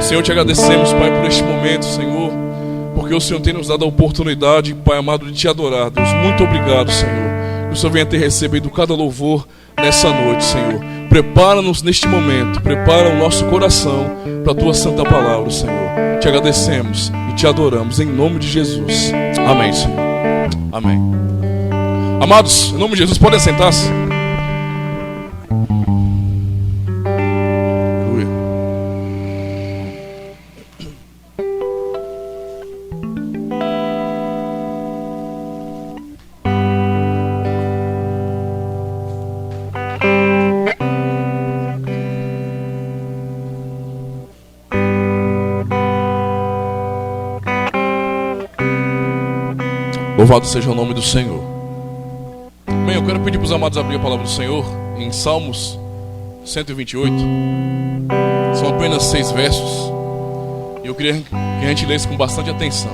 Senhor, te agradecemos, Pai, por este momento, Senhor, porque o Senhor tem nos dado a oportunidade, Pai amado, de te adorar. Deus, muito obrigado, Senhor. Que o Senhor venha ter recebido cada louvor nessa noite, Senhor. Prepara-nos neste momento, prepara o nosso coração para a tua santa palavra, Senhor. Te agradecemos e te adoramos em nome de Jesus. Amém, Senhor. Amém. Amados, em nome de Jesus, podem sentar-se. Louvado seja o nome do Senhor. Bem, eu quero pedir para os amados abrir a palavra do Senhor em Salmos 128. São apenas 6 versos. E eu queria que a gente lesse com bastante atenção.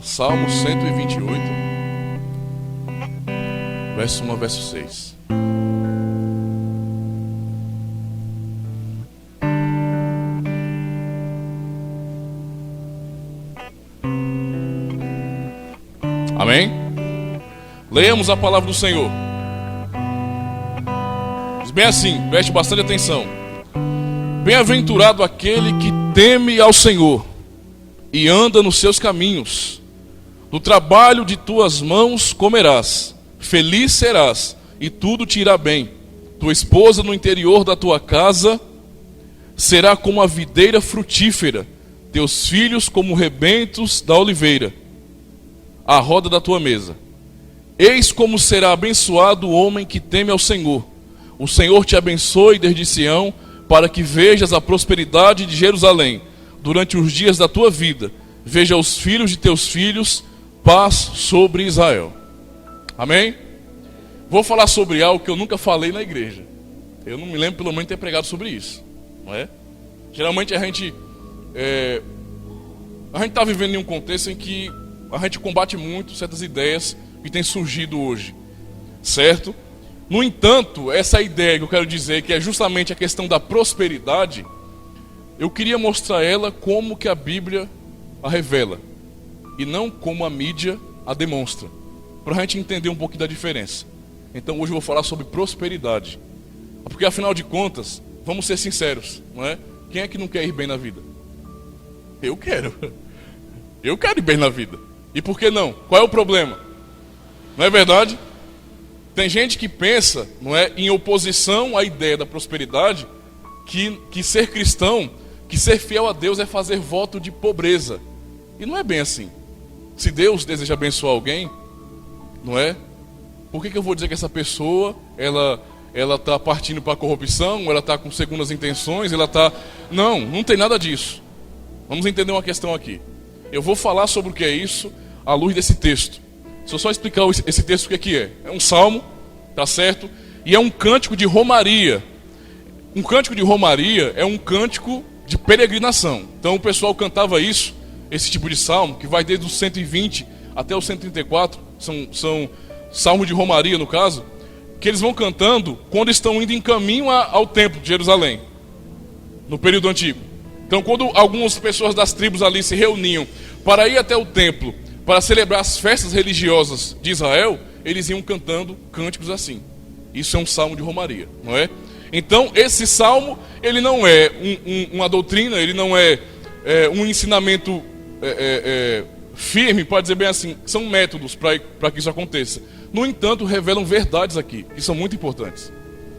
Salmos 128, verso 1 a verso 6. Amém? Leamos a palavra do Senhor. Diz bem assim, preste bastante atenção. Bem-aventurado aquele que teme ao Senhor e anda nos seus caminhos. Do trabalho de tuas mãos comerás, feliz serás e tudo te irá bem. Tua esposa no interior da tua casa será como a videira frutífera, teus filhos como rebentos da oliveira à roda da tua mesa. Eis como será abençoado o homem que teme ao Senhor. O Senhor te abençoe desde Sião, para que vejas a prosperidade de Jerusalém. Durante os dias da tua vida, veja os filhos de teus filhos, paz sobre Israel. Amém? Vou falar sobre algo que eu nunca falei na igreja. Eu não me lembro pelo menos de ter pregado sobre isso, não é? Geralmente a gente está vivendo em um contexto em que a gente combate muito certas ideias que têm surgido hoje, certo? No entanto, essa ideia que eu quero dizer, que é justamente a questão da prosperidade, eu queria mostrar ela como que a Bíblia a revela, e não como a mídia a demonstra, para a gente entender um pouquinho da diferença. Então hoje eu vou falar sobre prosperidade, porque afinal de contas, vamos ser sinceros, não é? Quem é que não quer ir bem na vida? Eu quero ir bem na vida. E por que não? Qual é o problema? Não é verdade? Tem gente que pensa, não é, em oposição à ideia da prosperidade, que ser cristão, que ser fiel a Deus é fazer voto de pobreza. E não é bem assim. Se Deus deseja abençoar alguém, não é? Por que eu vou dizer que essa pessoa, ela está partindo para a corrupção, ela está com segundas intenções, ela está... Não tem nada disso. Vamos entender uma questão aqui. Eu vou falar sobre o que é isso à luz desse texto. Se eu só explicar esse texto, o que é? É um salmo, tá certo? E é um cântico de romaria. Um cântico de romaria é um cântico de peregrinação. Então o pessoal cantava isso, esse tipo de salmo, que vai desde os 120 até os 134, são salmos de romaria no caso, que eles vão cantando quando estão indo em caminho ao templo de Jerusalém, no período antigo. Então quando algumas pessoas das tribos ali se reuniam para ir até o templo, para celebrar as festas religiosas de Israel, eles iam cantando cânticos assim. Isso é um salmo de romaria, não é? Então esse salmo, ele não é uma doutrina, ele não é um ensinamento firme, pode dizer bem assim, são métodos para que isso aconteça. No entanto, revelam verdades aqui, que são muito importantes.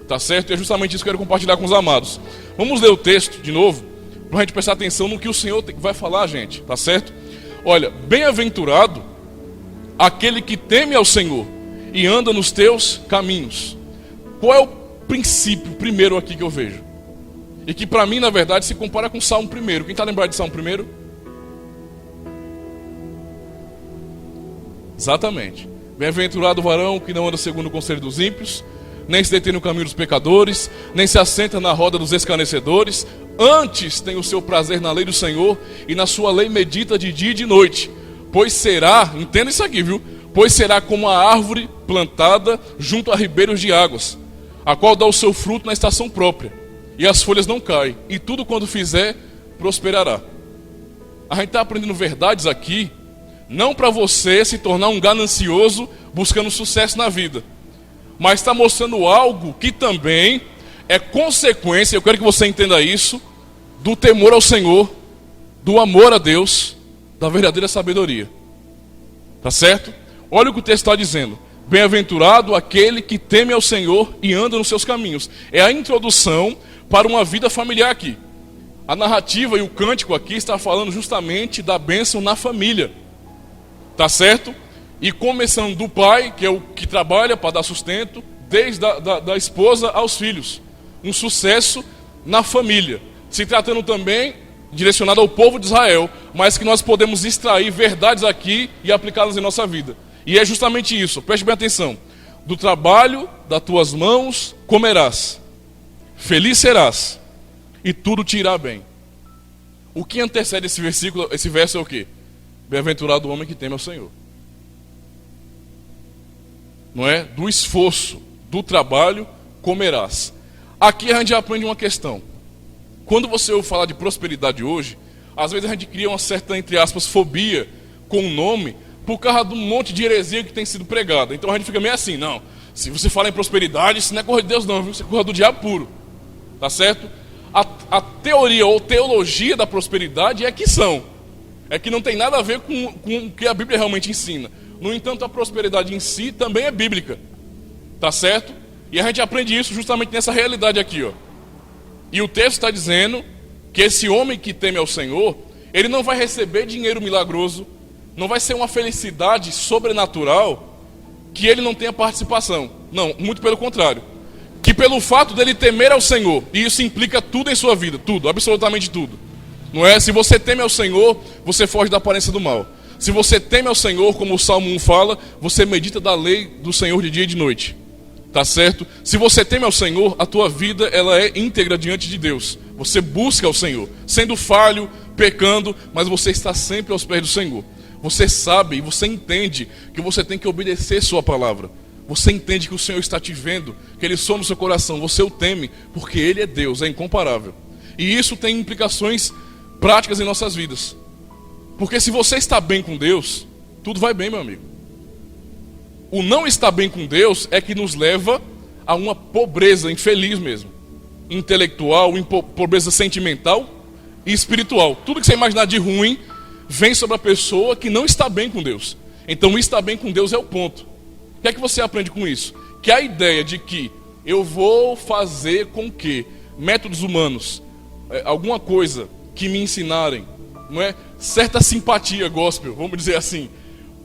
Tá certo? E é justamente isso que eu quero compartilhar com os amados. Vamos ler o texto de novo, para a gente prestar atenção no que o Senhor vai falar, gente, tá certo? Olha, bem-aventurado aquele que teme ao Senhor e anda nos teus caminhos. Qual é o princípio primeiro aqui que eu vejo? E que para mim, na verdade, se compara com o Salmo 1. Quem está lembrado de Salmo 1? Exatamente. Bem-aventurado o varão que não anda segundo o conselho dos ímpios, nem se detém no caminho dos pecadores, nem se assenta na roda dos escarnecedores. Antes tem o seu prazer na lei do Senhor, e na sua lei medita de dia e de noite. Pois será, entenda isso aqui, viu? pois será como a árvore plantada junto a ribeiros de águas, a qual dá o seu fruto na estação própria, e as folhas não caem, e tudo quanto fizer prosperará. A gente está aprendendo verdades aqui, não para você se tornar um ganancioso buscando sucesso na vida, mas está mostrando algo que também é consequência, eu quero que você entenda isso, do temor ao Senhor, do amor a Deus, da verdadeira sabedoria. Tá certo? Olha o que o texto está dizendo. Bem-aventurado aquele que teme ao Senhor e anda nos seus caminhos. É a introdução para uma vida familiar aqui. A narrativa e o cântico aqui está falando justamente da bênção na família. Tá certo? E começando do pai, que é o que trabalha para dar sustento, desde da esposa aos filhos. Um sucesso na família. Se tratando também direcionado ao povo de Israel, mas que nós podemos extrair verdades aqui e aplicá-las em nossa vida. E é justamente isso, preste bem atenção. Do trabalho das tuas mãos comerás, feliz serás, e tudo te irá bem. O que antecede esse versículo, esse verso é o quê? Bem-aventurado o homem que teme ao Senhor. Não é? Do esforço, do trabalho comerás. Aqui a gente aprende uma questão. Quando você ouve falar de prosperidade hoje, às vezes a gente cria uma certa, entre aspas, fobia com o nome, por causa de um monte de heresia que tem sido pregada. Então a gente fica meio assim, não, se você fala em prosperidade, isso não é coisa de Deus não, viu? Isso é coisa do diabo puro. Tá certo? A teoria ou teologia da prosperidade é que não tem nada a ver com o que a Bíblia realmente ensina. No entanto, a prosperidade em si também é bíblica. Tá certo? E a gente aprende isso justamente nessa realidade aqui, ó. E o texto está dizendo que esse homem que teme ao Senhor, ele não vai receber dinheiro milagroso, não vai ser uma felicidade sobrenatural que ele não tenha participação. Não, muito pelo contrário. Que pelo fato dele temer ao Senhor, e isso implica tudo em sua vida, tudo, absolutamente tudo. Não é? Se você teme ao Senhor, você foge da aparência do mal. Se você teme ao Senhor, como o Salmo 1 fala, você medita da lei do Senhor de dia e de noite. Tá certo? Se você teme ao Senhor, a tua vida ela é íntegra diante de Deus. Você busca o Senhor, sendo falho, pecando, mas você está sempre aos pés do Senhor. Você sabe e você entende que você tem que obedecer sua palavra. Você entende que o Senhor está te vendo, que Ele some no seu coração. Você o teme, porque Ele é Deus, é incomparável. E isso tem implicações práticas em nossas vidas. Porque se você está bem com Deus, tudo vai bem, meu amigo. O não estar bem com Deus é que nos leva a uma pobreza infeliz mesmo. Intelectual, pobreza sentimental e espiritual. Tudo que você imaginar de ruim vem sobre a pessoa que não está bem com Deus. Então estar bem com Deus é o ponto. O que é que você aprende com isso? Que a ideia de que eu vou fazer com que métodos humanos, alguma coisa que me ensinarem, não é? Certa simpatia gospel, vamos dizer assim,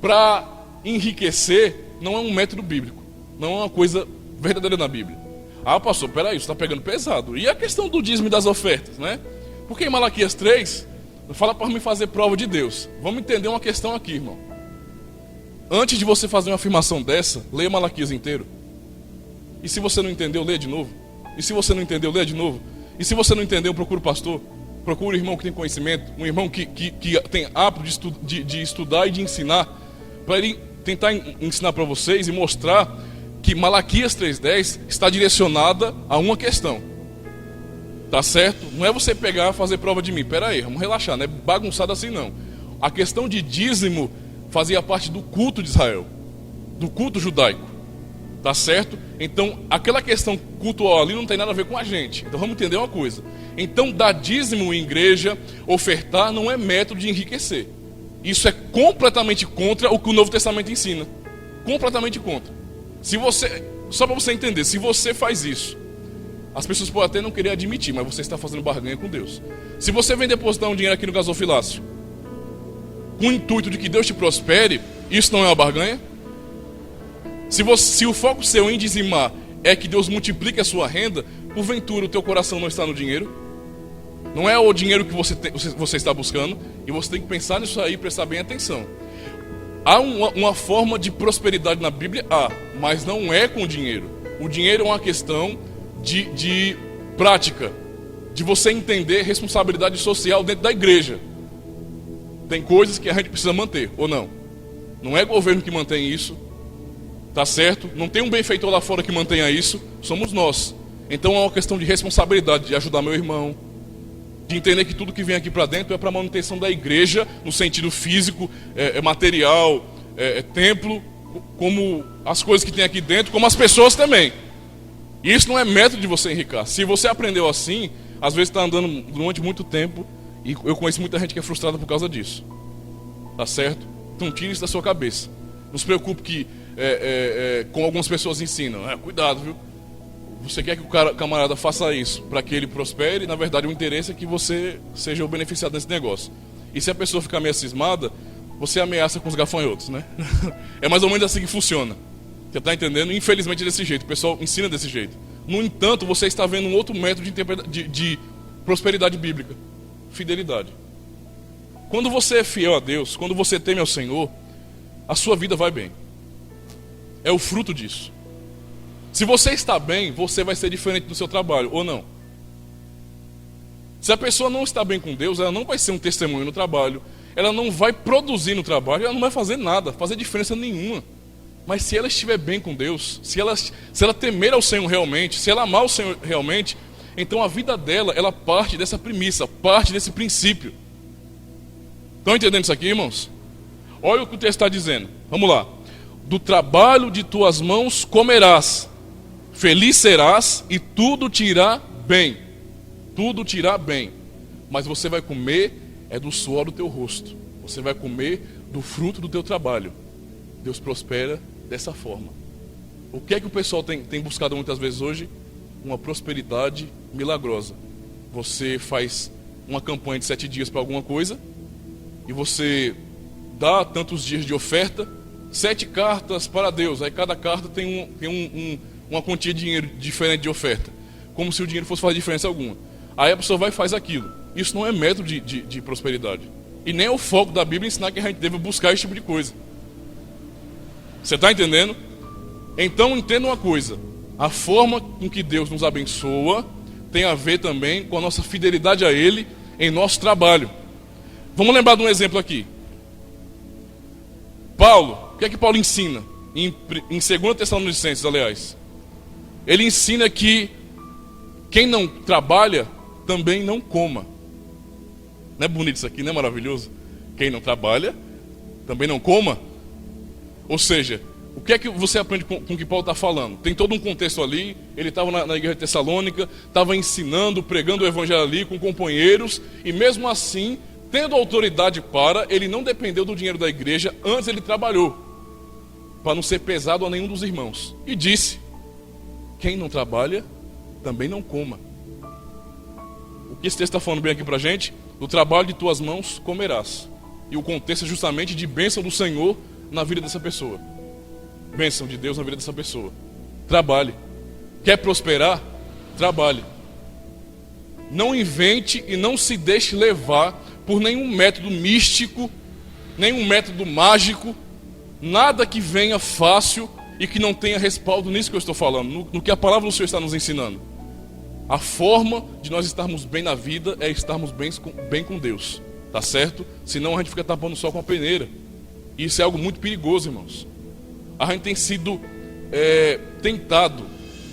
para enriquecer, não é um método bíblico, não é uma coisa verdadeira na Bíblia. Ah, pastor, peraí, isso está pegando pesado. E a questão do dízimo e das ofertas, né? Porque em Malaquias 3, fala para me fazer prova de Deus. Vamos entender uma questão aqui, irmão. Antes de você fazer uma afirmação dessa, leia Malaquias inteiro. E se você não entendeu, leia de novo. E se você não entendeu, leia de novo. E se você não entendeu, procure o pastor. Procure um irmão que tem conhecimento, um irmão que tem hábito de estudar e de ensinar, para ele tentar ensinar para vocês e mostrar que Malaquias 3:10 está direcionada a uma questão. Tá certo? Não é você pegar e fazer prova de mim. Pera aí, vamos relaxar, não é bagunçado assim não. A questão de dízimo fazia parte do culto de Israel, do culto judaico. Tá certo? Então, aquela questão cultural ali não tem nada a ver com a gente. Então vamos entender uma coisa. Então, dar dízimo em igreja, ofertar, não é método de enriquecer. Isso é completamente contra o que o Novo Testamento ensina. Completamente contra. Se você, só para você entender, se você faz isso, as pessoas podem até não querer admitir, mas você está fazendo barganha com Deus. Se você vem depositar um dinheiro aqui no gasofilácio, com o intuito de que Deus te prospere, isso não é uma barganha? Se o foco seu em dizimar é que Deus multiplique a sua renda, porventura o teu coração não está no dinheiro? Não é o dinheiro que você está buscando, e você tem que pensar nisso aí e prestar bem atenção. Há uma forma de prosperidade na Bíblia? Há, mas não é com o dinheiro. O dinheiro é uma questão de prática, de você entender responsabilidade social dentro da igreja. Tem coisas que a gente precisa manter, ou não? Não é governo que mantém isso, tá certo? Não tem um benfeitor lá fora que mantenha isso, somos nós. Então é uma questão de responsabilidade, de ajudar meu irmão, de entender que tudo que vem aqui para dentro é para manutenção da igreja, no sentido físico, material, templo, como as coisas que tem aqui dentro, como as pessoas também. E isso não é método de você enriquecer. Se você aprendeu assim, às vezes está andando durante muito tempo, e eu conheço muita gente que é frustrada por causa disso. Tá certo? Então tire isso da sua cabeça. Não se preocupe que, como algumas pessoas ensinam, cuidado, viu? Você quer que o camarada faça isso para que ele prospere, na verdade o interesse é que você seja o beneficiado desse negócio. E se a pessoa ficar meio cismada, você ameaça com os gafanhotos, né? É mais ou menos assim que funciona. Você está entendendo? Infelizmente é desse jeito, o pessoal ensina desse jeito. No entanto, você está vendo um outro método de prosperidade bíblica: fidelidade. Quando você é fiel a Deus, quando você teme ao Senhor, a sua vida vai bem. É o fruto disso. Se você está bem, você vai ser diferente do seu trabalho, ou não? Se a pessoa não está bem com Deus, ela não vai ser um testemunho no trabalho, ela não vai produzir no trabalho, ela não vai fazer nada, fazer diferença nenhuma. Mas se ela estiver bem com Deus, se ela temer ao Senhor realmente, se ela amar o Senhor realmente, então a vida dela, ela parte dessa premissa, parte desse princípio. Estão entendendo isso aqui, irmãos? Olha o que o texto está dizendo. Vamos lá. Do trabalho de tuas mãos comerás, feliz serás e tudo te irá bem. Tudo te irá bem. Mas você vai comer do suor do teu rosto. Você vai comer do fruto do teu trabalho. Deus prospera dessa forma. O que é que o pessoal tem buscado muitas vezes hoje? Uma prosperidade milagrosa. Você faz uma campanha de 7 dias para alguma coisa e você dá tantos dias de oferta, 7 cartas para Deus. Aí cada carta tem uma quantia de dinheiro diferente de oferta, como se o dinheiro fosse fazer diferença alguma. Aí a pessoa vai e faz aquilo. Isso não é método de prosperidade. E nem é o foco da Bíblia ensinar que a gente deve buscar esse tipo de coisa. Você está entendendo? Então entenda uma coisa: a forma com que Deus nos abençoa tem a ver também com a nossa fidelidade a Ele em nosso trabalho. Vamos lembrar de um exemplo aqui. Paulo, o que é que Paulo ensina? Em 2 Tessalonicenses, aliás. Ele ensina que quem não trabalha também não coma. Não é bonito isso aqui, não é maravilhoso? Quem não trabalha também não coma. Ou seja, o que é que você aprende com o que Paulo está falando? Tem todo um contexto ali. Ele estava na igreja de Tessalônica, estava ensinando, pregando o evangelho ali com companheiros, e mesmo assim, tendo autoridade ele não dependeu do dinheiro da igreja. Antes ele trabalhou, para não ser pesado a nenhum dos irmãos. E disse: quem não trabalha, também não coma. O que esse texto está falando bem aqui para a gente? Do trabalho de tuas mãos comerás. E o contexto é justamente de bênção do Senhor na vida dessa pessoa. Bênção de Deus na vida dessa pessoa. Trabalhe. Quer prosperar? Trabalhe. Não invente e não se deixe levar por nenhum método místico, nenhum método mágico, nada que venha fácil e que não tenha respaldo nisso que eu estou falando, no que a palavra do Senhor está nos ensinando. A forma de nós estarmos bem na vida é estarmos bem com Deus, tá certo? Senão a gente fica tapando o sol com a peneira. E isso é algo muito perigoso, irmãos. A gente tem sido tentado,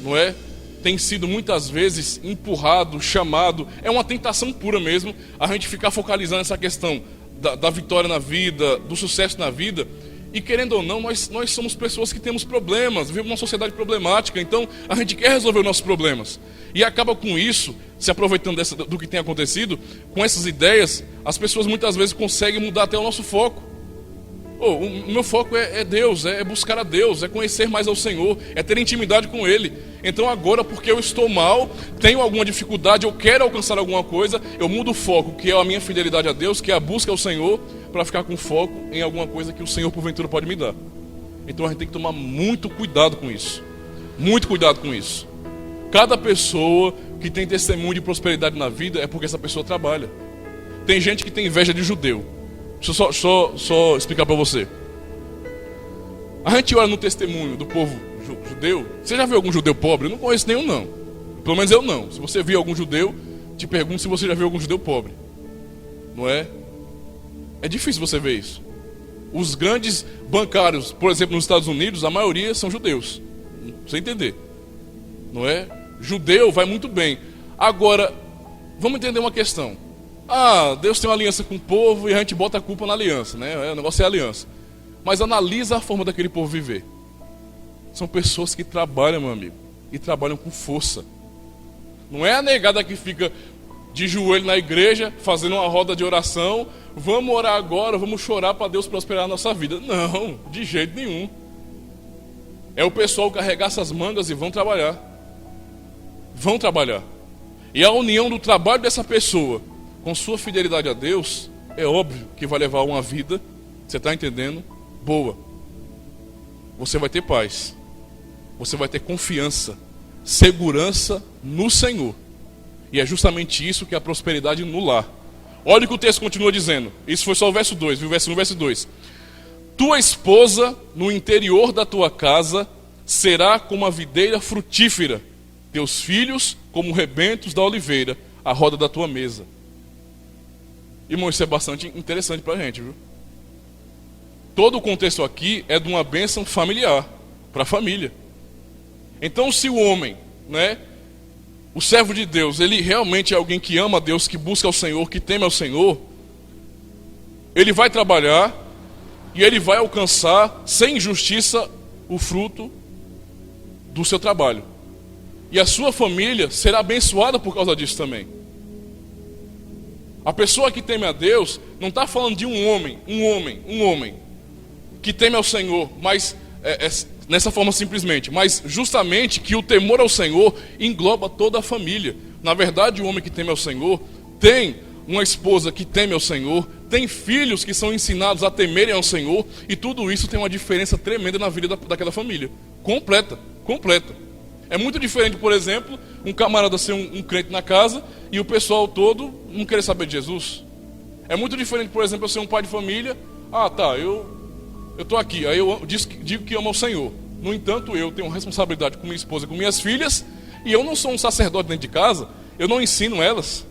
não é? Tem sido muitas vezes empurrado, chamado. É uma tentação pura mesmo a gente ficar focalizando nessa questão da vitória na vida, do sucesso na vida. E querendo ou não, nós somos pessoas que temos problemas, vivemos uma sociedade problemática. Então a gente quer resolver os nossos problemas. E acaba com isso, se aproveitando do que tem acontecido, com essas ideias, as pessoas muitas vezes conseguem mudar até o nosso foco. O meu foco é Deus, é buscar a Deus, é conhecer mais ao Senhor, é ter intimidade com Ele. Então agora, porque eu estou mal, tenho alguma dificuldade, eu quero alcançar alguma coisa, eu mudo o foco, que é a minha fidelidade a Deus, que é a busca ao Senhor, para ficar com foco em alguma coisa que o Senhor porventura pode me dar. Então a gente tem que tomar muito cuidado com isso. Muito cuidado com isso. Cada pessoa que tem testemunho de prosperidade na vida é porque essa pessoa trabalha. Tem gente que tem inveja de judeu. Deixa eu só explicar para você. A gente olha no testemunho do povo judeu. Você já viu algum judeu pobre? Eu não conheço nenhum, não. Pelo menos eu não. Se você viu algum judeu, te pergunto se você já viu algum judeu pobre. Não é? É difícil você ver isso. Os grandes bancários, por exemplo, nos Estados Unidos, a maioria são judeus. Pra você entender. Não é? Judeu vai muito bem. Agora, vamos entender uma questão. Deus tem uma aliança com o povo e a gente bota a culpa na aliança, né? O negócio é a aliança. Mas analisa a forma daquele povo viver. São pessoas que trabalham, meu amigo, e trabalham com força. Não é a negada que fica de joelho na igreja, fazendo uma roda de oração. Vamos orar agora, vamos chorar para Deus prosperar a nossa vida. Não, de jeito nenhum. É o pessoal carregar essas mangas e vão trabalhar. Vão trabalhar. E a união do trabalho dessa pessoa com sua fidelidade a Deus, é óbvio que vai levar uma vida, você está entendendo? Boa. Você vai ter paz. Você vai ter confiança, segurança no Senhor. E é justamente isso que é a prosperidade no lar. Olha o que o texto continua dizendo. Isso foi só o verso 2, viu? Verso 2. Tua esposa no interior da tua casa será como a videira frutífera, teus filhos como rebentos da oliveira, à roda da tua mesa. Irmão, isso é bastante interessante para a gente, viu? Todo o contexto aqui é de uma bênção familiar, para a família. Então, se o homem, né, o servo de Deus, ele realmente é alguém que ama a Deus, que busca ao Senhor, que teme ao Senhor, ele vai trabalhar e ele vai alcançar, sem injustiça, o fruto do seu trabalho. E a sua família será abençoada por causa disso também. A pessoa que teme a Deus não está falando de um homem que teme ao Senhor, mas nessa forma simplesmente, mas justamente que o temor ao Senhor engloba toda a família. Na verdade, o homem que teme ao Senhor tem uma esposa que teme ao Senhor, tem filhos que são ensinados a temerem ao Senhor, e tudo isso tem uma diferença tremenda na vida daquela família. Completa. É muito diferente, por exemplo, um camarada ser um crente na casa e o pessoal todo não querer saber de Jesus. É muito diferente, por exemplo, eu ser um pai de família. Eu estou aqui, aí eu digo que amo ao Senhor. No entanto, eu tenho responsabilidade com minha esposa, com minhas filhas, e eu não sou um sacerdote dentro de casa, eu não ensino elas,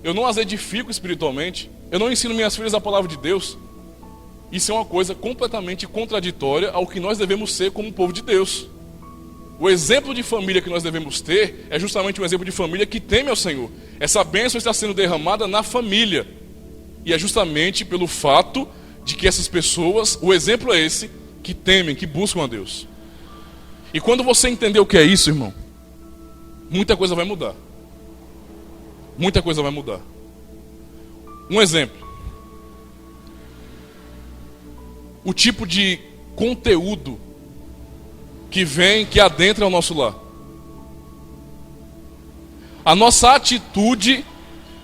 eu não as edifico espiritualmente, eu não ensino minhas filhas a palavra de Deus. Isso é uma coisa completamente contraditória ao que nós devemos ser como povo de Deus. O exemplo de família que nós devemos ter é justamente um exemplo de família que teme ao Senhor. Essa bênção está sendo derramada na família. E é justamente pelo fato de que essas pessoas, o exemplo é esse, que temem, que buscam a Deus. E quando você entender o que é isso, irmão, muita coisa vai mudar. Muita coisa vai mudar. Um exemplo. O tipo de conteúdo que adentra o nosso lar. A nossa atitude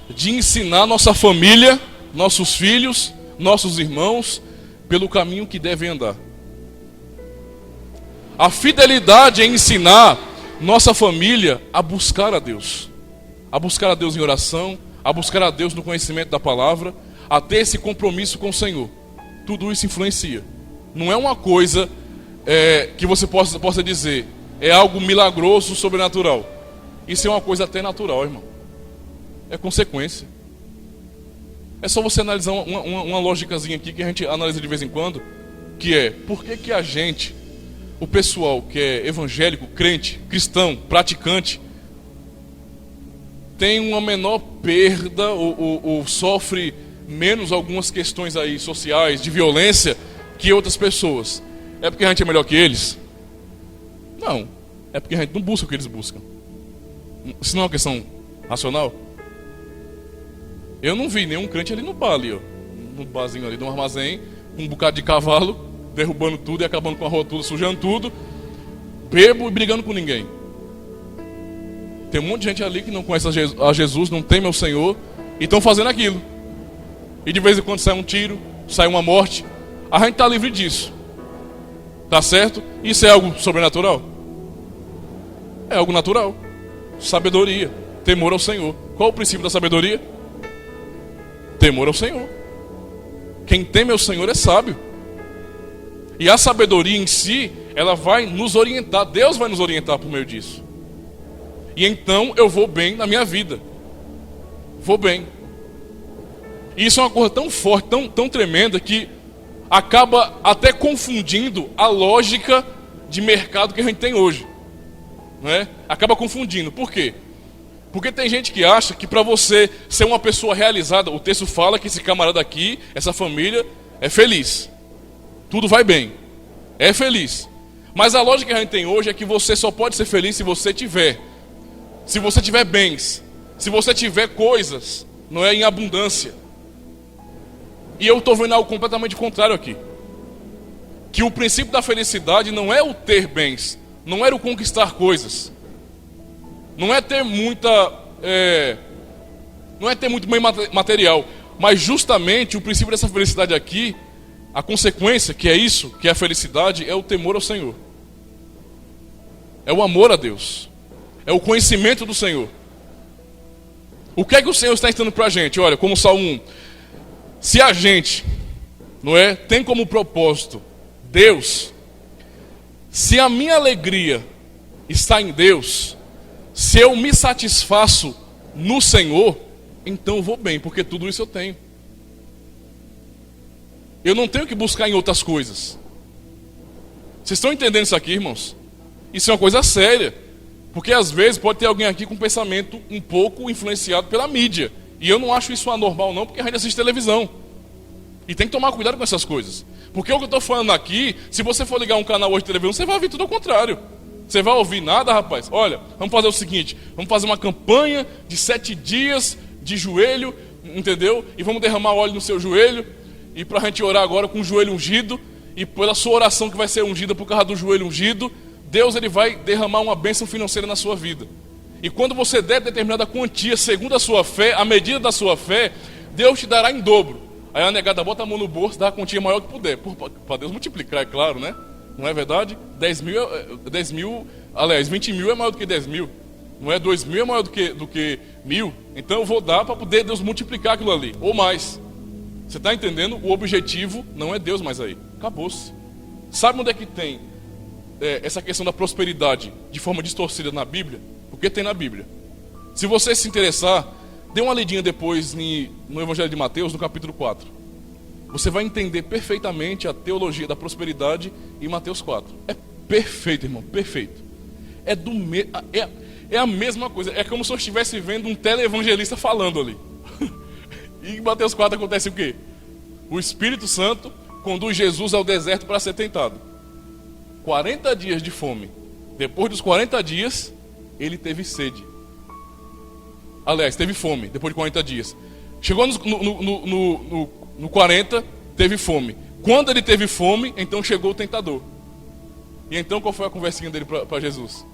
de ensinar nossa família, nossos filhos, nossos irmãos, pelo caminho que devem andar. A fidelidade em ensinar nossa família a buscar a Deus. A buscar a Deus em oração, a buscar a Deus no conhecimento da palavra, a ter esse compromisso com o Senhor. Tudo isso influencia. Não é uma coisa que você possa dizer, é algo milagroso, sobrenatural. Isso é uma coisa até natural, irmão. É consequência. É só você analisar uma lógicazinha aqui que a gente analisa de vez em quando, que é, por que a gente, o pessoal que é evangélico, crente, cristão, praticante, tem uma menor perda ou sofre menos algumas questões aí sociais, de violência, que outras pessoas? É porque a gente é melhor que eles? Não. É porque a gente não busca o que eles buscam. Isso não é uma questão racional? Eu não vi nenhum crente ali no bar ali, ó, no barzinho ali, no armazém, com um bocado de cavalo, derrubando tudo e acabando com a rua toda, sujando tudo, bebo e brigando com ninguém. Tem um monte de gente ali que não conhece a Jesus, não teme ao Senhor, e estão fazendo aquilo. E de vez em quando sai um tiro, sai uma morte. A gente está livre disso. Tá certo? Isso é algo sobrenatural? É algo natural. Sabedoria, temor ao Senhor. Qual o princípio da sabedoria? Temor ao Senhor. Quem teme ao Senhor é sábio. E a sabedoria em si, ela vai nos orientar. Deus vai nos orientar por meio disso. E então eu vou bem na minha vida. Vou bem. E isso é uma coisa tão forte, tão tremenda, que acaba até confundindo a lógica de mercado que a gente tem hoje, não é? Acaba confundindo. Por quê? Porque tem gente que acha que para você ser uma pessoa realizada, o texto fala que esse camarada aqui, essa família, é feliz. Tudo vai bem. É feliz. Mas a lógica que a gente tem hoje é que você só pode ser feliz se você tiver. Se você tiver bens. Se você tiver coisas, não é, em abundância. E eu estou vendo algo completamente contrário aqui. Que o princípio da felicidade não é o ter bens. Não é o conquistar coisas. Não é ter muita... não é ter muito bem material. Mas justamente o princípio dessa felicidade aqui, a consequência, que é isso, que é a felicidade, é o temor ao Senhor. É o amor a Deus. É o conhecimento do Senhor. O que é que o Senhor está ensinando para a gente? Olha, como Salmo 1. Se a gente, não é, tem como propósito Deus, se a minha alegria está em Deus, se eu me satisfaço no Senhor, então eu vou bem, porque tudo isso eu tenho. Eu não tenho que buscar em outras coisas. Vocês estão entendendo isso aqui, irmãos? Isso é uma coisa séria. Porque às vezes pode ter alguém aqui com um pensamento um pouco influenciado pela mídia. E eu não acho isso anormal não, porque a gente assiste televisão. E tem que tomar cuidado com essas coisas. Porque o que eu estou falando aqui, se você for ligar um canal hoje de televisão, você vai ouvir tudo ao contrário. Você vai ouvir nada, rapaz. Olha, vamos fazer o seguinte. Vamos fazer uma campanha de 7 dias de joelho, entendeu? E vamos derramar óleo no seu joelho. E para a gente orar agora com o joelho ungido. E pela sua oração que vai ser ungida por causa do joelho ungido, Deus ele vai derramar uma bênção financeira na sua vida. E quando você der determinada quantia, segundo a sua fé, a medida da sua fé, Deus te dará em dobro. Aí a negada bota a mão no bolso, dá a quantia maior que puder. Para Deus multiplicar, é claro, né? Não é verdade? 10 mil, aliás, 20 mil é maior do que 10 mil. Não é 2 mil é maior do que 1.000. Então eu vou dar para poder Deus multiplicar aquilo ali, ou mais. Você está entendendo? O objetivo não é Deus mais aí. Acabou-se. Sabe onde é que tem essa questão da prosperidade de forma distorcida na Bíblia? Porque tem na Bíblia. Se você se interessar, dê uma lidinha depois no Evangelho de Mateus, no capítulo 4. Você vai entender perfeitamente a teologia da prosperidade em Mateus 4. É perfeito, irmão, perfeito. É a mesma coisa. É como se eu estivesse vendo um televangelista falando ali. E em Mateus 4 acontece o quê? O Espírito Santo conduz Jesus ao deserto para ser tentado. 40 dias de fome. Depois dos 40 dias, ele teve sede. Aliás, teve fome, depois de 40 dias. Chegou no 40, teve fome. Quando ele teve fome, então chegou o tentador. E então qual foi a conversinha dele para Jesus?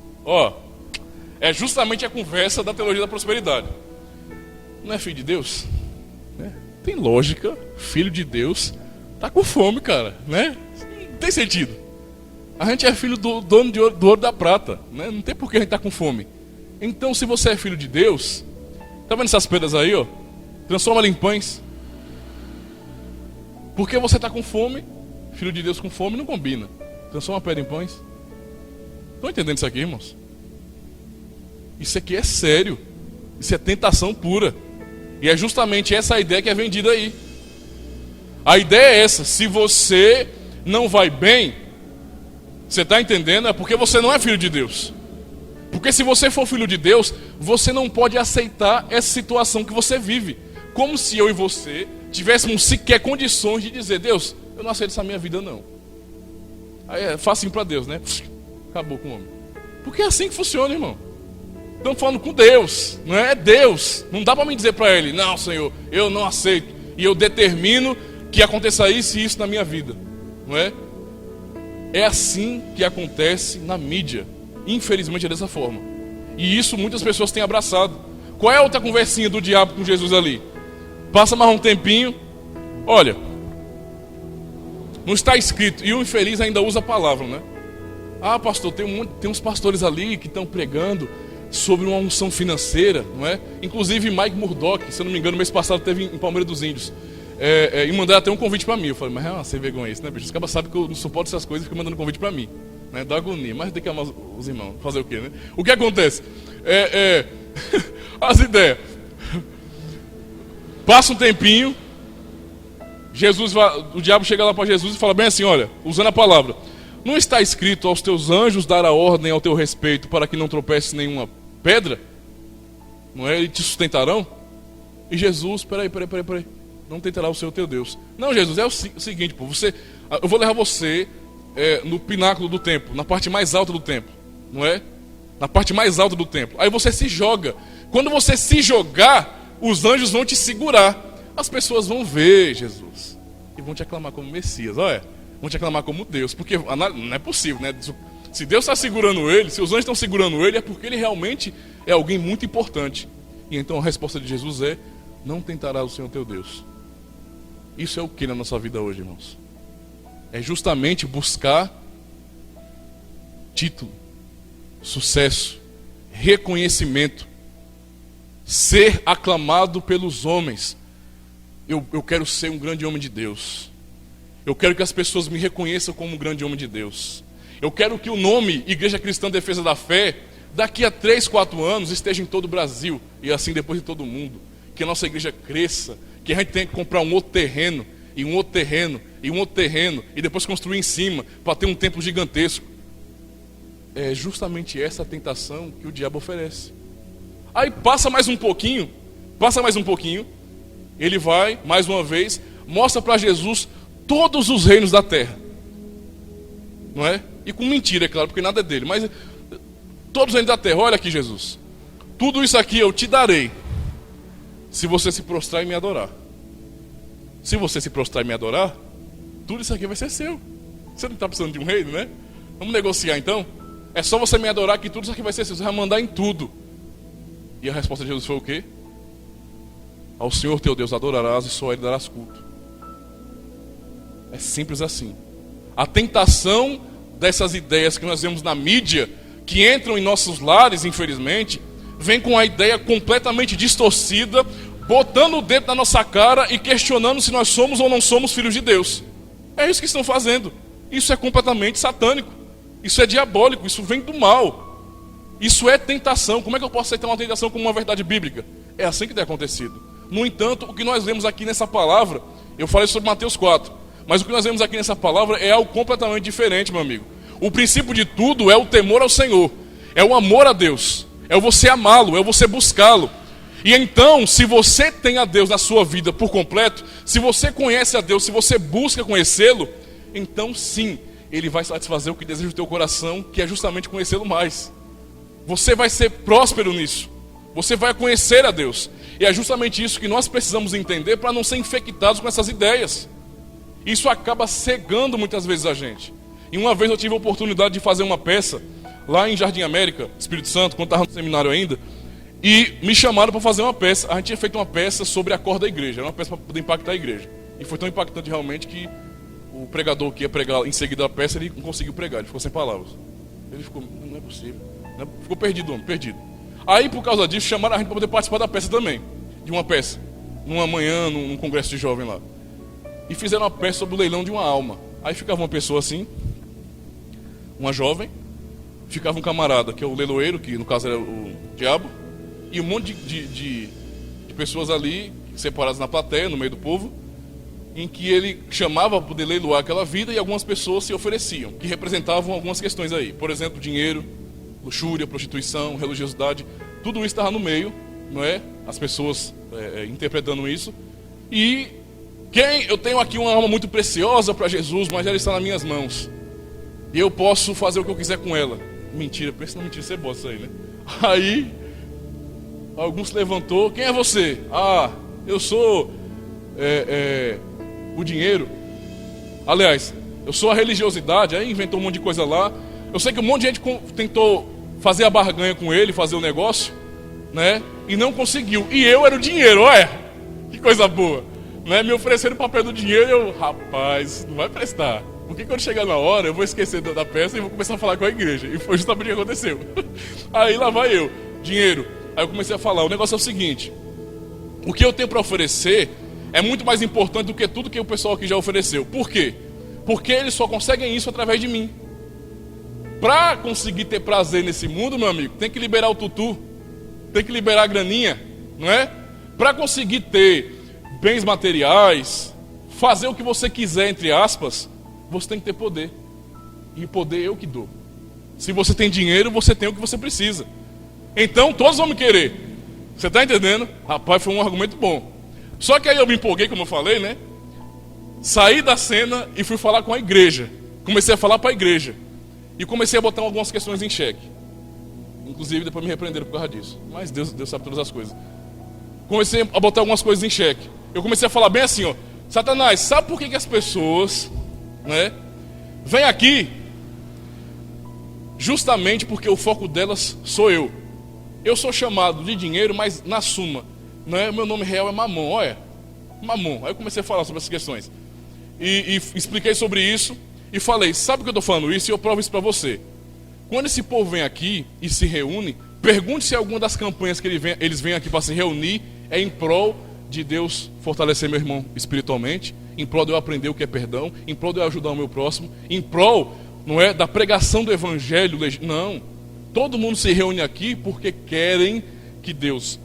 É justamente a conversa da teologia da prosperidade. Não é filho de Deus? Tem lógica, filho de Deus tá com fome, cara, né? Não tem sentido. A gente é filho do dono do ouro e da prata, né? Não tem por que a gente tá com fome. Então, se você é filho de Deus, tá vendo essas pedras aí, ó? Transforma ela em pães. Porque você tá com fome, filho de Deus com fome não combina. Transforma a pedra em pães. Estão entendendo isso aqui, irmãos? Isso aqui é sério. Isso é tentação pura. E é justamente essa a ideia que é vendida aí. A ideia é essa. Se você não vai bem, você está entendendo? É porque você não é filho de Deus. Porque se você for filho de Deus, você não pode aceitar essa situação que você vive. Como se eu e você tivéssemos sequer condições de dizer: Deus, eu não aceito essa minha vida não. Aí é facinho para Deus, né? Acabou com o homem. Porque é assim que funciona, irmão. Estamos falando com Deus, não é? É Deus. Não dá para me dizer para Ele: não, Senhor, eu não aceito. E eu determino que aconteça isso e isso na minha vida. Não é? É assim que acontece na mídia. Infelizmente é dessa forma. E isso muitas pessoas têm abraçado. Qual é a outra conversinha do diabo com Jesus ali? Passa mais um tempinho. Olha, não está escrito. E o infeliz ainda usa a palavra, né? Ah, pastor, tem uns pastores ali que estão pregando sobre uma unção financeira, não é? Inclusive Mike Murdock, se eu não me engano, mês passado teve em Palmeiras dos Índios. E mandaram até um convite para mim. Eu falei: mas é uma sem vergonha isso, né, bicho? Os caras sabem que eu não suporto essas coisas e ficam mandando convite para mim, né? Dá agonia, mas tem que amar os irmãos. Fazer o quê, né? O que acontece? As ideias. Passa um tempinho, o diabo chega lá para Jesus e fala bem assim, olha, usando a palavra: não está escrito aos teus anjos dar a ordem ao teu respeito para que não tropece nenhuma pedra? Não é? Eles te sustentarão? E Jesus, peraí, não tentará o Senhor teu Deus. Não, Jesus, é o seguinte, pô, eu vou levar você no pináculo do templo, na parte mais alta do templo, não é? Na parte mais alta do templo. Aí você se joga. Quando você se jogar, os anjos vão te segurar. As pessoas vão ver Jesus e vão te aclamar como Messias, olha, vão te aclamar como Deus, porque não é possível, né? Se Deus está segurando ele, se os anjos estão segurando ele, é porque ele realmente é alguém muito importante. E então a resposta de Jesus é: não tentarás o Senhor teu Deus. Isso é o que na nossa vida hoje, irmãos? É justamente buscar título, sucesso, reconhecimento, ser aclamado pelos homens. Eu quero ser um grande homem de Deus. Eu quero que as pessoas me reconheçam como um grande homem de Deus. Eu quero que o nome Igreja Cristã Defesa da Fé, daqui a 3, 4 anos, esteja em todo o Brasil e assim depois em todo o mundo. Que a nossa igreja cresça, que a gente tenha que comprar um outro terreno, e um outro terreno, e um outro terreno, e depois construir em cima, para ter um templo gigantesco. É justamente essa a tentação que o diabo oferece. Aí passa mais um pouquinho, ele vai, mais uma vez, mostra para Jesus todos os reinos da terra. Não é? E com mentira, é claro, porque nada é dele, mas todos os reinos da terra. Olha aqui, Jesus, tudo isso aqui eu te darei, se você se prostrar e me adorar. Se você se prostrar e me adorar, tudo isso aqui vai ser seu. Você não está precisando de um reino, né? Vamos negociar então? É só você me adorar que tudo isso aqui vai ser seu. Você vai mandar em tudo. E a resposta de Jesus foi o quê? Ao Senhor teu Deus adorarás e só a Ele darás culto. É simples assim. A tentação dessas ideias que nós vemos na mídia, que entram em nossos lares, infelizmente, vem com a ideia completamente distorcida, botando o dedo na nossa cara e questionando se nós somos ou não somos filhos de Deus. É isso que estão fazendo. Isso é completamente satânico. Isso é diabólico. Isso vem do mal. Isso é tentação. Como é que eu posso aceitar uma tentação como uma verdade bíblica? É assim que tem acontecido. No entanto, o que nós vemos aqui nessa palavra, eu falei sobre Mateus 4, mas o que nós vemos aqui nessa palavra é algo completamente diferente, meu amigo. O princípio de tudo é o temor ao Senhor, é o amor a Deus, é o você amá-lo, é o você buscá-lo. E então, se você tem a Deus na sua vida por completo, se você conhece a Deus, se você busca conhecê-lo, então sim, Ele vai satisfazer o que deseja o teu coração, que é justamente conhecê-lo mais. Você vai ser próspero nisso, você vai conhecer a Deus. E é justamente isso que nós precisamos entender para não ser infectados com essas ideias. Isso acaba cegando muitas vezes a gente. E uma vez eu tive a oportunidade de fazer uma peça lá em Jardim América, Espírito Santo, quando estava no seminário ainda, e me chamaram para fazer uma peça. A gente tinha feito uma peça sobre a cor da igreja, era uma peça para poder impactar a igreja. E foi tão impactante realmente que o pregador que ia pregar em seguida da peça, ele não conseguiu pregar, ele ficou sem palavras. Ele ficou, não é possível, ficou perdido, homem, perdido. Aí por causa disso chamaram a gente para poder participar da peça também, de uma peça, numa manhã, num congresso de jovem lá. E fizeram uma peça sobre o leilão de uma alma. Aí ficava uma pessoa assim, uma jovem, ficava um camarada, que é o leiloeiro, que no caso era o diabo, e um monte de pessoas ali, separadas na plateia, no meio do povo, em que ele chamava para poder leiloar aquela vida, e algumas pessoas se ofereciam, que representavam algumas questões aí. Por exemplo, dinheiro, luxúria, prostituição, religiosidade, tudo isso estava no meio, não é? As pessoas interpretando isso. E eu tenho aqui uma alma muito preciosa para Jesus, mas ela está nas minhas mãos, e eu posso fazer o que eu quiser com ela. Mentira, pensa na mentira, você bota isso aí, né? Aí alguns se levantou. Quem é você? Ah, eu sou o dinheiro. Aliás, eu sou a religiosidade. Aí inventou um monte de coisa lá. Eu sei que um monte de gente tentou fazer a barganha com ele, fazer o negócio, né? E não conseguiu. E eu era o dinheiro, olha, que coisa boa, né? Me ofereceram o papel do dinheiro e eu, rapaz, não vai prestar. Porque quando chegar na hora, eu vou esquecer da peça e vou começar a falar com a igreja. E foi justamente o que aconteceu. Aí lá vai eu, dinheiro. Aí eu comecei a falar, o negócio é o seguinte: o que eu tenho para oferecer é muito mais importante do que tudo que o pessoal aqui já ofereceu. Por quê? Porque eles só conseguem isso através de mim. Para conseguir ter prazer nesse mundo, meu amigo, tem que liberar o tutu, tem que liberar a graninha, não é? Para conseguir ter bens materiais, fazer o que você quiser, entre aspas, você tem que ter poder. E poder eu que dou. Se você tem dinheiro, você tem o que você precisa. Então todos vão me querer. Você está entendendo? Rapaz, foi um argumento bom. Só que aí eu me empolguei, como eu falei, né? Saí da cena e fui falar com a igreja. Comecei a falar para a igreja. E comecei a botar algumas questões em xeque. Inclusive depois me repreenderam por causa disso. Mas Deus sabe todas as coisas. Comecei a botar algumas coisas em xeque. Eu comecei a falar bem assim, ó. Satanás, sabe por que as pessoas, né, vêm aqui? Justamente porque o foco delas sou eu. Eu sou chamado de dinheiro, mas na suma, né, meu nome real é Mamon, olha. Mamon. Aí eu comecei a falar sobre essas questões. E expliquei sobre isso. E falei, sabe por que eu estou falando isso? E eu provo isso para você. Quando esse povo vem aqui e se reúne, pergunte se alguma das campanhas que eles vêm aqui para se reunir é em prol de Deus fortalecer meu irmão espiritualmente, em prol de eu aprender o que é perdão, em prol de eu ajudar o meu próximo, em prol, não é, da pregação do evangelho. Não. Todo mundo se reúne aqui porque querem que Deus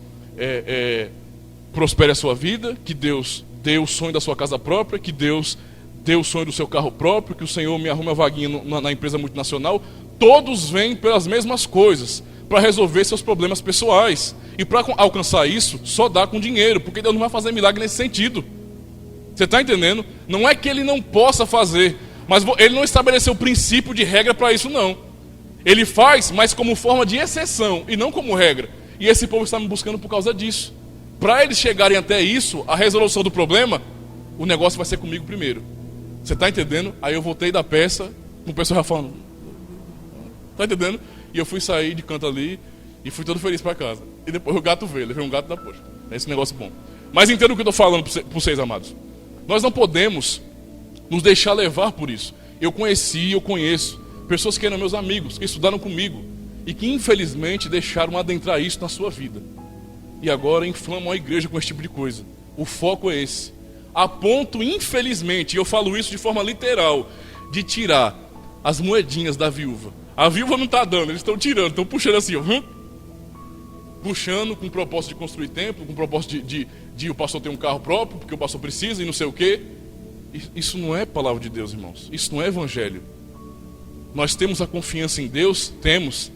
prospere a sua vida, que Deus dê o sonho da sua casa própria, que Deus dê o sonho do seu carro próprio, que o Senhor me arrume a vaguinha na empresa multinacional. Todos vêm pelas mesmas coisas, para resolver seus problemas pessoais. E para alcançar isso, só dá com dinheiro, porque Deus não vai fazer milagre nesse sentido. Você está entendendo? Não é que Ele não possa fazer, mas Ele não estabeleceu princípio de regra para isso, não. Ele faz, mas como forma de exceção, e não como regra. E esse povo está me buscando por causa disso. Para eles chegarem até isso, a resolução do problema, o negócio vai ser comigo primeiro. Você está entendendo? Aí eu voltei da peça, com o pessoal já falando. Está entendendo? E eu fui sair de canto ali e fui todo feliz para casa. E depois o gato veio, levei um gato da poxa. É esse negócio bom. Mas entenda o que eu estou falando para vocês, amados. Nós não podemos nos deixar levar por isso. Eu conheço pessoas que eram meus amigos, que estudaram comigo e que infelizmente deixaram adentrar isso na sua vida. E agora inflamam a igreja com esse tipo de coisa. O foco é esse. A ponto, infelizmente, e eu falo isso de forma literal, de tirar as moedinhas da viúva. A viúva não está dando, eles estão tirando, estão puxando assim, ó, puxando com o propósito de construir templo, com o propósito de o pastor ter um carro próprio, porque o pastor precisa e não sei o quê. Isso não é palavra de Deus, irmãos. Isso não é evangelho. Nós temos a confiança em Deus, temos,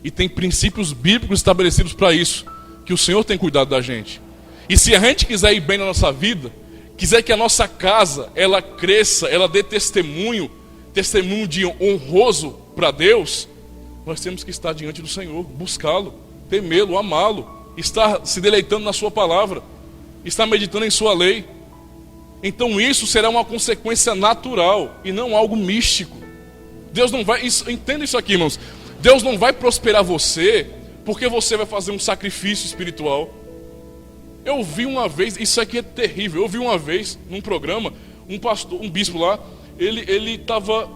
e tem princípios bíblicos estabelecidos para isso, que o Senhor tem cuidado da gente. E se a gente quiser ir bem na nossa vida, quiser que a nossa casa, ela cresça, ela dê testemunho de honroso para Deus, nós temos que estar diante do Senhor, buscá-lo, temê-lo, amá-lo, estar se deleitando na sua palavra, estar meditando em sua lei. Então isso será uma consequência natural e não algo místico. Deus não vai, entenda isso aqui, irmãos, Deus não vai prosperar você porque você vai fazer um sacrifício espiritual. Eu vi uma vez, isso aqui é terrível, eu vi uma vez num programa, um bispo lá, ele estava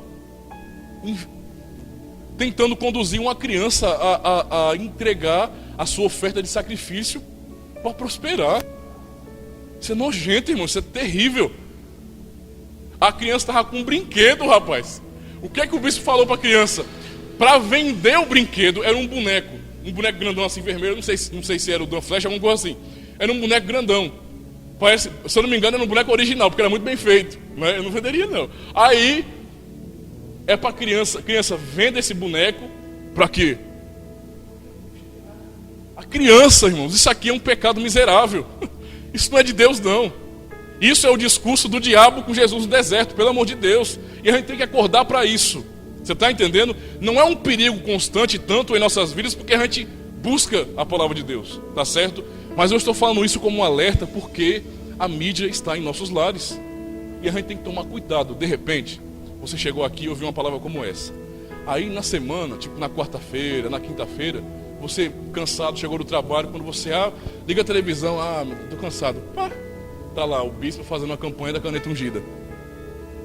tentando conduzir uma criança a entregar a sua oferta de sacrifício para prosperar. Isso é nojento, irmão, isso é terrível. A criança estava com um brinquedo, rapaz. O que é que o bispo falou para a criança? Para vender o brinquedo, era um boneco grandão assim, vermelho, não sei se era o Dan Flash, alguma coisa assim. Era um boneco grandão. Parece, se eu não me engano, era um boneco original, porque era muito bem feito, né? Eu não venderia, não. Aí, é para criança vende esse boneco, para quê? A criança, irmãos, isso aqui é um pecado miserável. Isso não é de Deus, não. Isso é o discurso do diabo com Jesus no deserto, pelo amor de Deus. E a gente tem que acordar para isso. Você está entendendo? Não é um perigo constante tanto em nossas vidas, porque a gente busca a palavra de Deus, tá certo? Mas eu estou falando isso como um alerta porque a mídia está em nossos lares. E a gente tem que tomar cuidado. De repente, você chegou aqui e ouviu uma palavra como essa. Aí na semana, tipo na quarta-feira, na quinta-feira, você cansado, chegou do trabalho, quando você liga a televisão, estou cansado. Pá, tá lá o bispo fazendo uma campanha da caneta ungida.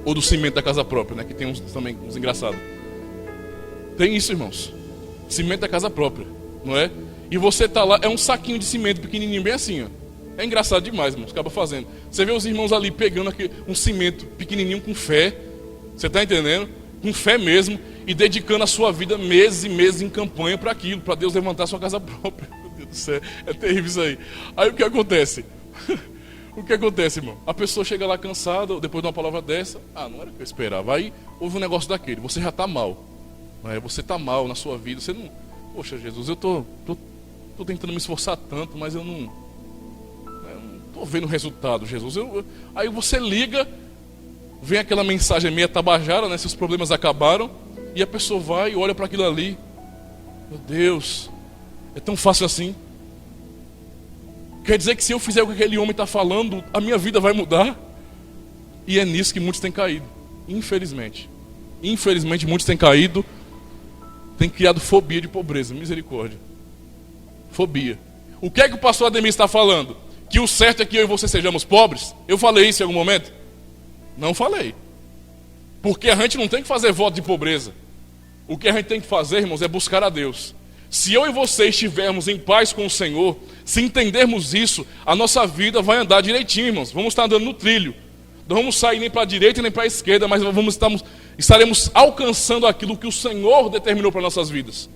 Ou do cimento da casa própria, né? Que tem também uns engraçados. Tem isso, irmãos. Cimento da casa própria, não é? E você tá lá, é um saquinho de cimento pequenininho, bem assim, ó. É engraçado demais, irmãos, acaba fazendo. Você vê os irmãos ali pegando aqui um cimento pequenininho com fé. Você está entendendo? Com fé mesmo. E dedicando a sua vida meses e meses em campanha para aquilo, para Deus levantar a sua casa própria. Meu Deus do céu, é terrível isso aí. Aí o que acontece? O que acontece, irmão? A pessoa chega lá cansada, depois de uma palavra dessa, não era o que eu esperava. Aí houve um negócio daquele, você já está mal. Você está mal na sua vida, você não... Poxa, Jesus, eu tô tentando me esforçar tanto, mas eu não estou vendo o resultado, Jesus. Aí você liga, vem aquela mensagem meio tabajara, né? Seus problemas acabaram, e a pessoa vai e olha para aquilo ali. Meu Deus, é tão fácil assim. Quer dizer que se eu fizer o que aquele homem está falando, a minha vida vai mudar? E é nisso que muitos têm caído, infelizmente. Infelizmente muitos têm caído, têm criado fobia de pobreza, misericórdia. Fobia. O que é que o pastor Ademir está falando? Que o certo é que eu e você sejamos pobres? Eu falei isso em algum momento? Não falei. Porque a gente não tem que fazer voto de pobreza. O que a gente tem que fazer, irmãos, é buscar a Deus. Se eu e você estivermos em paz com o Senhor, se entendermos isso, a nossa vida vai andar direitinho, irmãos. Vamos estar andando no trilho. Não vamos sair nem para a direita nem para a esquerda, mas estaremos alcançando aquilo que o Senhor determinou para nossas vidas.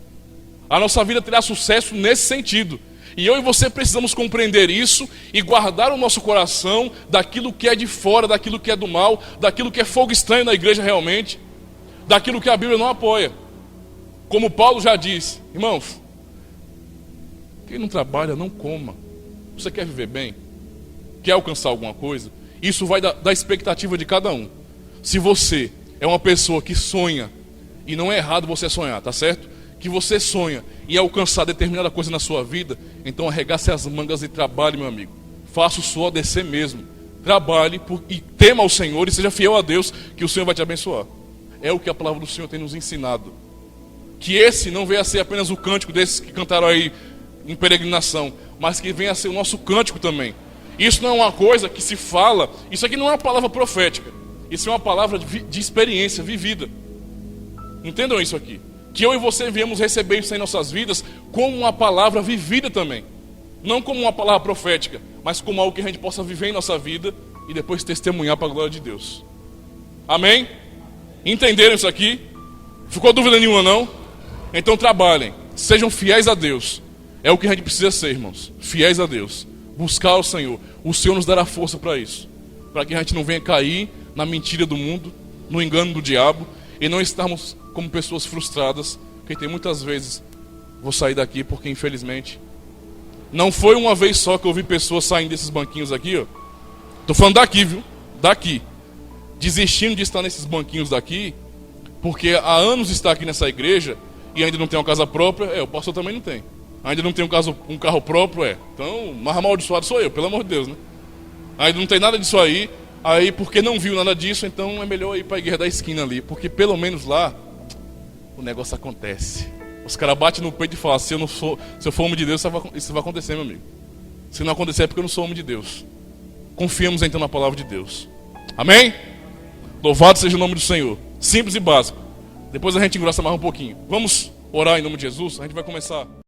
A nossa vida terá sucesso nesse sentido. E eu e você precisamos compreender isso e guardar o nosso coração daquilo que é de fora, daquilo que é do mal, daquilo que é fogo estranho na igreja realmente, daquilo que a Bíblia não apoia. Como Paulo já disse, irmãos, quem não trabalha não coma. Você quer viver bem? Quer alcançar alguma coisa? Isso vai da expectativa de cada um. Se você é uma pessoa que sonha, e não é errado você sonhar, tá certo? Que você sonha em alcançar determinada coisa na sua vida, então arregace as mangas e trabalhe, meu amigo. Faça o suor descer mesmo. Trabalhe e tema ao Senhor e seja fiel a Deus, que o Senhor vai te abençoar. É o que a palavra do Senhor tem nos ensinado. Que esse não venha a ser apenas o cântico desses que cantaram aí em peregrinação, mas que venha a ser o nosso cântico também. Isso não é uma coisa que se fala, isso aqui não é uma palavra profética, isso é uma palavra de experiência vivida. Entendam isso aqui. Que eu e você viemos receber isso em nossas vidas como uma palavra vivida também. Não como uma palavra profética, mas como algo que a gente possa viver em nossa vida e depois testemunhar para a glória de Deus. Amém? Entenderam isso aqui? Ficou dúvida nenhuma não? Então trabalhem, sejam fiéis a Deus. É o que a gente precisa ser, irmãos. Fiéis a Deus. Buscar o Senhor. O Senhor nos dará força para isso. Para que a gente não venha cair na mentira do mundo, no engano do diabo, e não estarmos como pessoas frustradas, porque tem muitas vezes, vou sair daqui porque infelizmente, não foi uma vez só que eu vi pessoas saindo desses banquinhos aqui, ó. Tô falando daqui, viu? Daqui. Desistindo de estar nesses banquinhos daqui, porque há anos está aqui nessa igreja e ainda não tem uma casa própria. O pastor também não tem. Ainda não tem um carro próprio, Então, mais amaldiçoado sou eu, pelo amor de Deus, né? Ainda não tem nada disso aí. Aí, porque não viu nada disso, então é melhor ir para a igreja da esquina ali, porque pelo menos lá o negócio acontece. Os caras batem no peito e falam: se eu for homem de Deus, isso vai acontecer, meu amigo. Se não acontecer é porque eu não sou homem de Deus. Confiemos então na palavra de Deus. Amém? Louvado seja o nome do Senhor. Simples e básico. Depois a gente engrossa mais um pouquinho. Vamos orar em nome de Jesus. A gente vai começar.